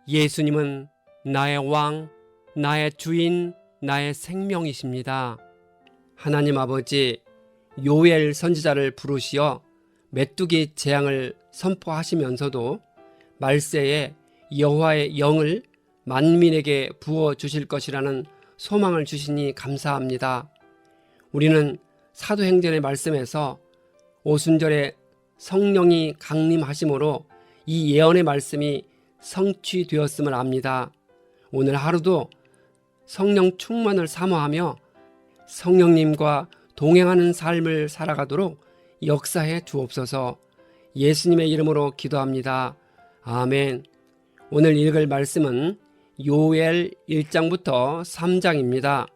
예수님은 나의 왕, 나의 주인, 나의 생명이십니다. 하나님 아버지, 요엘 선지자를 부르시어 메뚜기 재앙을 선포하시면서도 말세에 여호와의 영을 만민에게 부어 주실 것이라는 소망을 주시니 감사합니다. 우리는 사도행전의 말씀에서 오순절에 성령이 강림하심으로 이 예언의 말씀이 성취되었음을 압니다. 오늘 하루도 성령 충만을 사모하며 성령님과 동행하는 삶을 살아가도록 역사해 주옵소서. 예수님의 이름으로 기도합니다. 아멘. 오늘 읽을 말씀은 요엘 1장부터 3장입니다.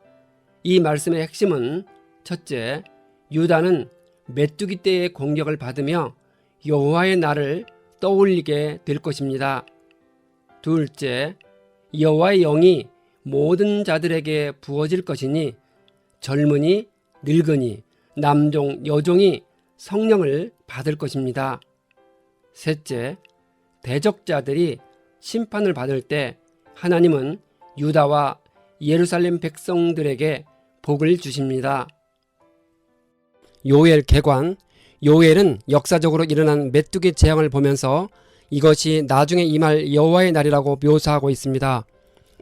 이 말씀의 핵심은 첫째, 유다는 메뚜기 떼의 공격을 받으며 여호와의 날을 떠올리게 될 것입니다. 둘째, 여호와의 영이 모든 자들에게 부어질 것이니 젊은이, 늙은이, 남종, 여종이 성령을 받을 것입니다. 셋째, 대적자들이 심판을 받을 때 하나님은 유다와 예루살렘 백성들에게 복을 주십니다. 요엘 개관, 요엘은 역사적으로 일어난 메뚜기 재앙을 보면서 이것이 나중에 임할 여호와의 날이라고 묘사하고 있습니다.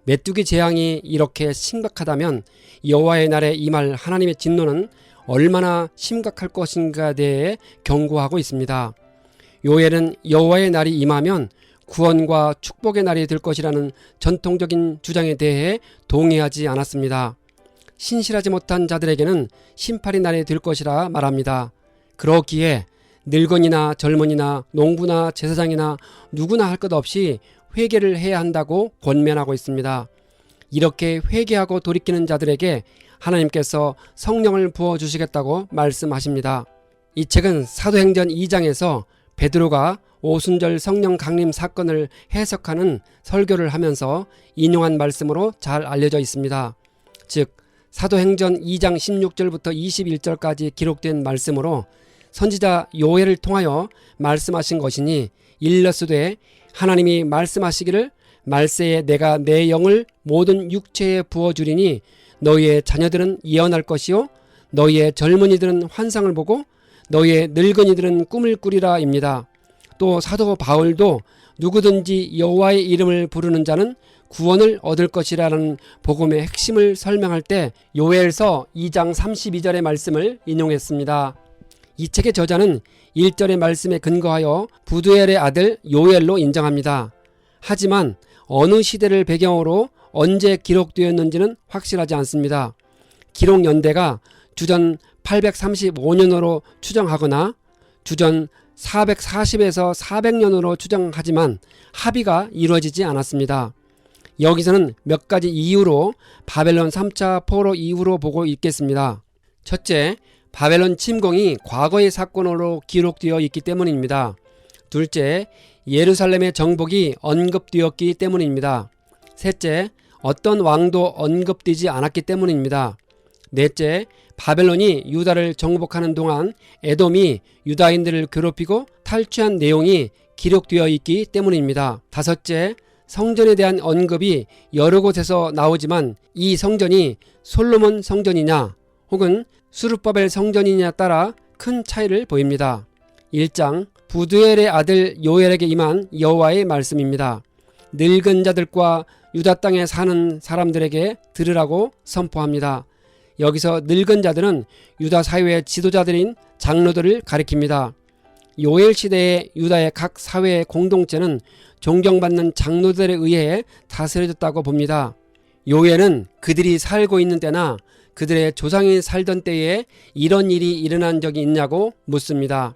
메뚜기 재앙이 이렇게 심각하다면 여호와의 날에 임할 하나님의 진노는 얼마나 심각할 것인가에 대해 경고하고 있습니다. 요엘은 여호와의 날이 임하면 구원과 축복의 날이 될 것이라는 전통적인 주장에 대해 동의하지 않았습니다. 신실하지 못한 자들에게는 심판의 날이 될 것이라 말합니다. 그렇기에 늙은이나 젊은이나 농부나 제사장이나 누구나 할 것 없이 회개를 해야 한다고 권면하고 있습니다. 이렇게 회개하고 돌이키는 자들에게 하나님께서 성령을 부어주시겠다고 말씀하십니다. 이 책은 사도행전 2장에서 베드로가 오순절 성령 강림 사건을 해석하는 설교를 하면서 인용한 말씀으로 잘 알려져 있습니다. 즉 사도행전 2장 16절부터 21절까지 기록된 말씀으로 선지자 요엘을 통하여 말씀하신 것이니 일러스되 하나님이 말씀하시기를 말세에 내가 내 영을 모든 육체에 부어주리니 너희의 자녀들은 예언할 것이요 너희의 젊은이들은 환상을 보고 너희의 늙은이들은 꿈을 꾸리라 입니다. 또 사도 바울도 누구든지 여호와의 이름을 부르는 자는 구원을 얻을 것이라는 복음의 핵심을 설명할 때 요엘서 2장 32절의 말씀을 인용했습니다. 이 책의 저자는 1절의 말씀에 근거하여 부두엘의 아들 요엘로 인정합니다. 하지만 어느 시대를 배경으로 언제 기록되었는지는 확실하지 않습니다. 기록 연대가 주전 835년으로 추정하거나 주전 440에서 400년으로 추정하지만 합의가 이루어지지 않았습니다. 여기서는 몇 가지 이유로 바벨론 3차 포로 이후로 보고 있겠습니다. 첫째, 바벨론 침공이 과거의 사건으로 기록되어 있기 때문입니다. 둘째, 예루살렘의 정복이 언급되었기 때문입니다. 셋째, 어떤 왕도 언급되지 않았기 때문입니다. 넷째, 바벨론이 유다를 정복하는 동안 에돔이 유다인들을 괴롭히고 탈취한 내용이 기록되어 있기 때문입니다. 다섯째, 성전에 대한 언급이 여러 곳에서 나오지만 이 성전이 솔로몬 성전이냐 혹은 스룹바벨 성전이냐에 따라 큰 차이를 보입니다. 1장, 부두엘의 아들 요엘에게 임한 여호와의 말씀입니다. 늙은 자들과 유다 땅에 사는 사람들에게 들으라고 선포합니다. 여기서 늙은 자들은 유다 사회의 지도자들인 장로들을 가리킵니다. 요엘 시대의 유다의 각 사회의 공동체는 존경받는 장로들에 의해 다스려졌다고 봅니다. 요엘은 그들이 살고 있는 때나 그들의 조상이 살던 때에 이런 일이 일어난 적이 있냐고 묻습니다.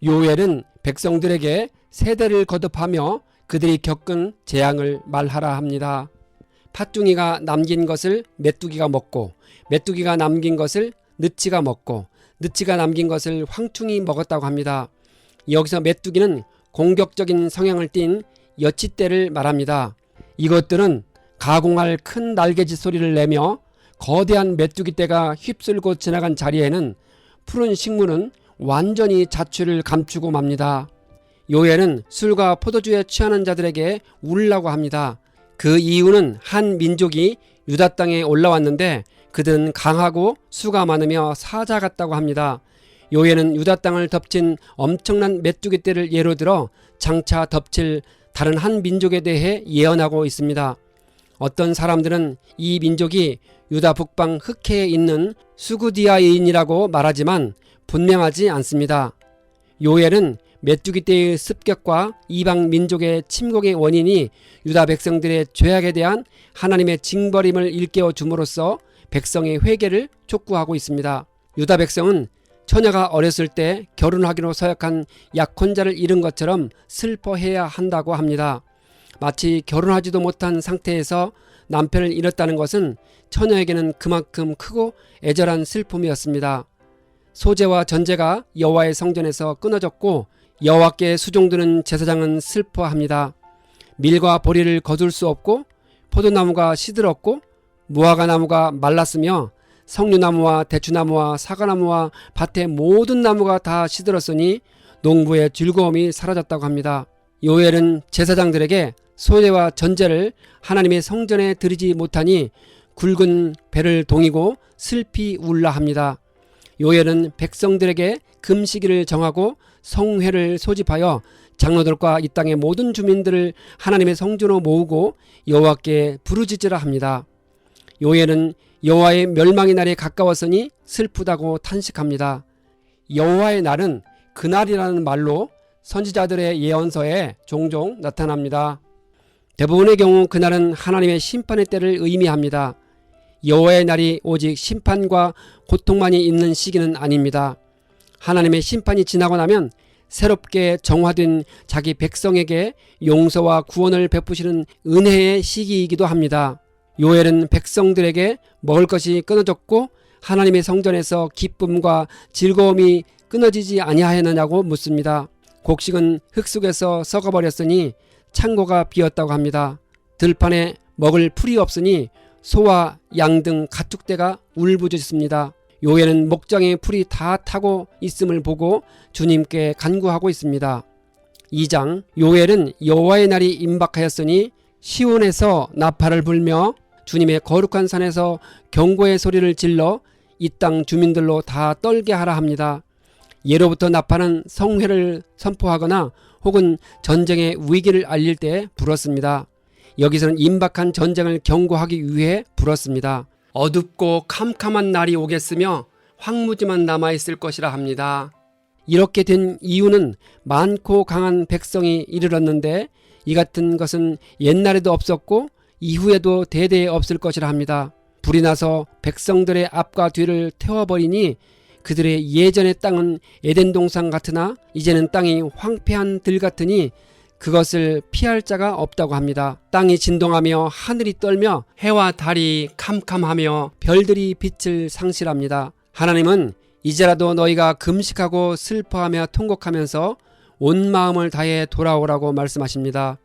요엘은 백성들에게 세대를 거듭하며 그들이 겪은 재앙을 말하라 합니다. 팥둥이가 남긴 것을 메뚜기가 먹고 메뚜기가 남긴 것을 느치가 먹고 느치가 남긴 것을 황충이 먹었다고 합니다. 여기서 메뚜기는 공격적인 성향을 띤 여치떼를 말합니다. 이것들은 가공할 큰 날개짓 소리를 내며 거대한 메뚜기 떼가 휩쓸고 지나간 자리에는 푸른 식물은 완전히 자취를 감추고 맙니다. 요엘은 술과 포도주에 취하는 자들에게 울라고 합니다. 그 이유는 한 민족이 유다 땅에 올라왔는데 그들은 강하고 수가 많으며 사자 같다고 합니다. 요엘은 유다 땅을 덮친 엄청난 메뚜기 떼를 예로 들어 장차 덮칠 다른 한 민족에 대해 예언하고 있습니다. 어떤 사람들은 이 민족이 유다 북방 흑해에 있는 수구디아인이라고 말하지만 분명하지 않습니다. 요엘은 메뚜기 떼의 습격과 이방 민족의 침공의 원인이 유다 백성들의 죄악에 대한 하나님의 징벌임을 일깨워 줌으로써 백성의 회개를 촉구하고 있습니다. 유다 백성은 처녀가 어렸을 때 결혼하기로 서약한 약혼자를 잃은 것처럼 슬퍼해야 한다고 합니다. 마치 결혼하지도 못한 상태에서 남편을 잃었다는 것은 처녀에게는 그만큼 크고 애절한 슬픔이었습니다. 소재와 전제가 여호와의 성전에서 끊어졌고 여호와께 수종드는 제사장은 슬퍼합니다. 밀과 보리를 거둘 수 없고 포도나무가 시들었고 무화과나무가 말랐으며 석류나무와 대추나무와 사과나무와 밭의 모든 나무가 다 시들었으니 농부의 즐거움이 사라졌다고 합니다. 요엘은 제사장들에게 소재와 전제를 하나님의 성전에 드리지 못하니 굵은 배를 동이고 슬피 울라 합니다. 요엘은 백성들에게 금식일을 정하고 성회를 소집하여 장로들과 이 땅의 모든 주민들을 하나님의 성전으로 모으고 여호와께 부르짖으라 합니다. 요엘은 여호와의 멸망의 날이 가까웠으니 슬프다고 탄식합니다. 여호와의 날은 그날이라는 말로 선지자들의 예언서에 종종 나타납니다. 대부분의 경우 그날은 하나님의 심판의 때를 의미합니다. 여호와의 날이 오직 심판과 고통만이 있는 시기는 아닙니다. 하나님의 심판이 지나고 나면 새롭게 정화된 자기 백성에게 용서와 구원을 베푸시는 은혜의 시기이기도 합니다. 요엘은 백성들에게 먹을 것이 끊어졌고 하나님의 성전에서 기쁨과 즐거움이 끊어지지 아니하였느냐고 묻습니다. 곡식은 흙 속에서 썩어버렸으니 창고가 비었다고 합니다. 들판에 먹을 풀이 없으니 소와 양 등 가축대가 울부짖습니다. 요엘은 목장의 풀이 다 타고 있음을 보고 주님께 간구하고 있습니다. 2장 요엘은 여호와의 날이 임박하였으니 시온에서 나팔을 불며 주님의 거룩한 산에서 경고의 소리를 질러 이 땅 주민들로 다 떨게 하라 합니다. 예로부터 나팔은 성회를 선포하거나 혹은 전쟁의 위기를 알릴 때 불었습니다. 여기서는 임박한 전쟁을 경고하기 위해 불었습니다. 어둡고 캄캄한 날이 오겠으며 황무지만 남아있을 것이라 합니다. 이렇게 된 이유는 많고 강한 백성이 이르렀는데 이 같은 것은 옛날에도 없었고 이후에도 대대에 없을 것이라 합니다. 불이 나서 백성들의 앞과 뒤를 태워버리니 그들의 예전의 땅은 에덴 동산 같으나 이제는 땅이 황폐한 들 같으니 그것을 피할 자가 없다고 합니다. 땅이 진동하며 하늘이 떨며 해와 달이 캄캄하며 별들이 빛을 상실합니다. 하나님은 이제라도 너희가 금식하고 슬퍼하며 통곡하면서 온 마음을 다해 돌아오라고 말씀하십니다.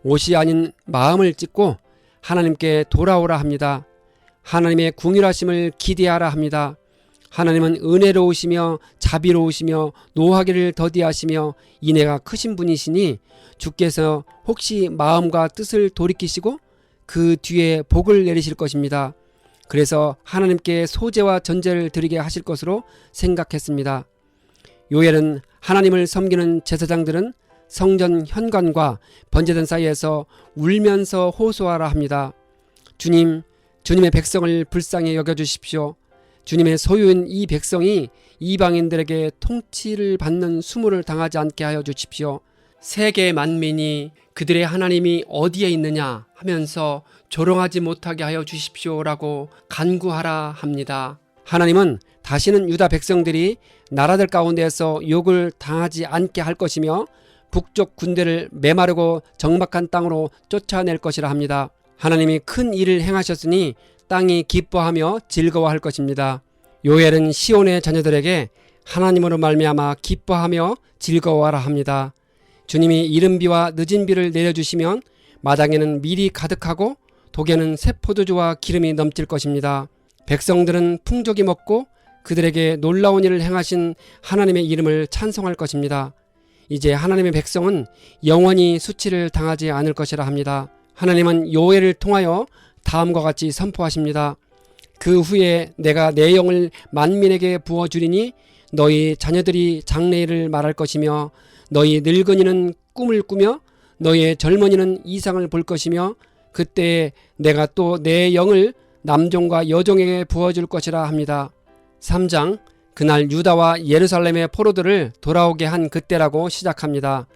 옷이 아닌 마음을 찢고 하나님께 돌아오라 합니다. 하나님의 궁휼하심을 기대하라 합니다. 하나님은 은혜로우시며 자비로우시며 노하기를 더디하시며 인애가 크신 분이시니 주께서 혹시 마음과 뜻을 돌이키시고 그 뒤에 복을 내리실 것입니다. 그래서 하나님께 소재와 전제를 드리게 하실 것으로 생각했습니다. 요엘은 하나님을 섬기는 제사장들은 성전 현관과 번제단 사이에서 울면서 호소하라 합니다. 주님의 백성을 불쌍히 여겨주십시오. 주님의 소유인 이 백성이 이방인들에게 통치를 받는 수모를 당하지 않게 하여 주십시오. 세계 만민이 그들의 하나님이 어디에 있느냐 하면서 조롱하지 못하게 하여 주십시오라고 간구하라 합니다. 하나님은 다시는 유다 백성들이 나라들 가운데에서 욕을 당하지 않게 할 것이며 북쪽 군대를 메마르고 적막한 땅으로 쫓아낼 것이라 합니다. 하나님이 큰 일을 행하셨으니 땅이 기뻐하며 즐거워할 것입니다. 요엘은 시온의 자녀들에게 하나님으로 말미암아 기뻐하며 즐거워하라 합니다. 주님이 이른 비와 늦은 비를 내려주시면 마당에는 밀이 가득하고 독에는 새 포도주와 기름이 넘칠 것입니다. 백성들은 풍족이 먹고 그들에게 놀라운 일을 행하신 하나님의 이름을 찬송할 것입니다. 이제 하나님의 백성은 영원히 수치를 당하지 않을 것이라 합니다. 하나님은 요엘을 통하여 다음과 같이 선포하십니다. 그 후에 내가 내 영을 만민에게 부어주리니 너희 자녀들이 장래일을 말할 것이며 너희 늙은이는 꿈을 꾸며 너희의 젊은이는 이상을 볼 것이며 그때에 내가 또 내 영을 남종과 여종에게 부어줄 것이라 합니다. 3장 그날 유다와 예루살렘의 포로들을 돌아오게 한 그때라고 시작합니다.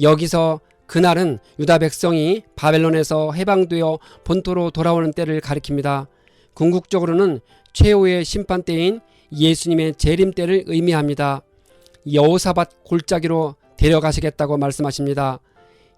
여기서 그날은 유다 백성이 바벨론에서 해방되어 본토로 돌아오는 때를 가리킵니다. 궁극적으로는 최후의 심판 때인 예수님의 재림 때를 의미합니다. 여호사밧 골짜기로 데려가시겠다고 말씀하십니다.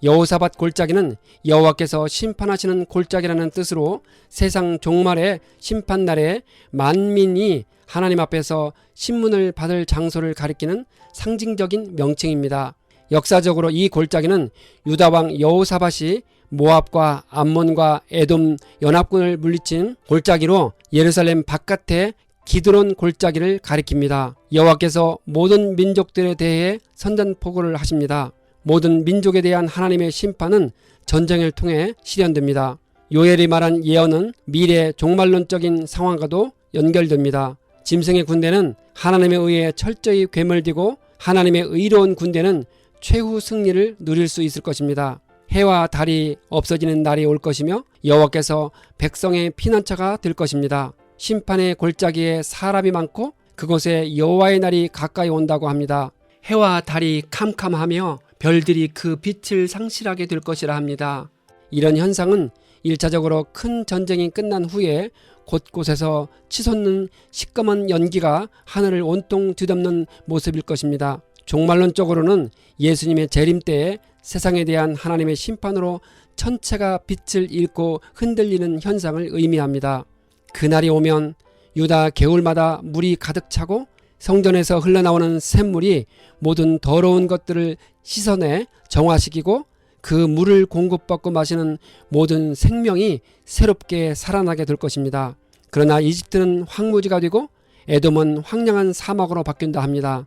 여호사밧 골짜기는 여호와께서 심판하시는 골짜기라는 뜻으로 세상 종말의 심판날에 만민이 하나님 앞에서 신문을 받을 장소를 가리키는 상징적인 명칭입니다. 역사적으로 이 골짜기는 유다왕 여호사밧이 모압과 암몬과 에돔 연합군을 물리친 골짜기로 예루살렘 바깥에 기드론 골짜기를 가리킵니다. 여호와께서 모든 민족들에 대해 선전포고를 하십니다. 모든 민족에 대한 하나님의 심판은 전쟁을 통해 실현됩니다. 요엘이 말한 예언은 미래 종말론적인 상황과도 연결됩니다. 짐승의 군대는 하나님에 의해 철저히 괴멸되고 하나님의 의로운 군대는 최후 승리를 누릴 수 있을 것입니다. 해와 달이 없어지는 날이 올 것이며 여호와께서 백성의 피난처가 될 것입니다. 심판의 골짜기에 사람이 많고 그곳에 여호와의 날이 가까이 온다고 합니다. 해와 달이 캄캄하며 별들이 그 빛을 상실하게 될 것이라 합니다. 이런 현상은 1차적으로 큰 전쟁이 끝난 후에 곳곳에서 치솟는 시꺼먼 연기가 하늘을 온통 뒤덮는 모습일 것입니다. 종말론적으로는 예수님의 재림 때에 세상에 대한 하나님의 심판으로 천체가 빛을 잃고 흔들리는 현상을 의미합니다. 그날이 오면 유다 개울마다 물이 가득 차고 성전에서 흘러나오는 샘물이 모든 더러운 것들을 씻어내 정화시키고 그 물을 공급받고 마시는 모든 생명이 새롭게 살아나게 될 것입니다. 그러나 이집트는 황무지가 되고 에돔은 황량한 사막으로 바뀐다 합니다.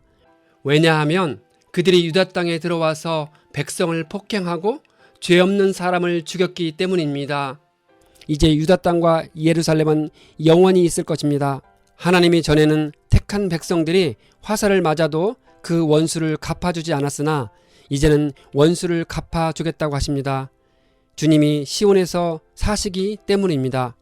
왜냐하면 그들이 유다 땅에 들어와서 백성을 폭행하고 죄 없는 사람을 죽였기 때문입니다. 이제 유다 땅과 예루살렘은 영원히 있을 것입니다. 하나님이 전에는 택한 백성들이 화살을 맞아도 그 원수를 갚아주지 않았으나 이제는 원수를 갚아주겠다고 하십니다. 주님이 시온에서 사시기 때문입니다.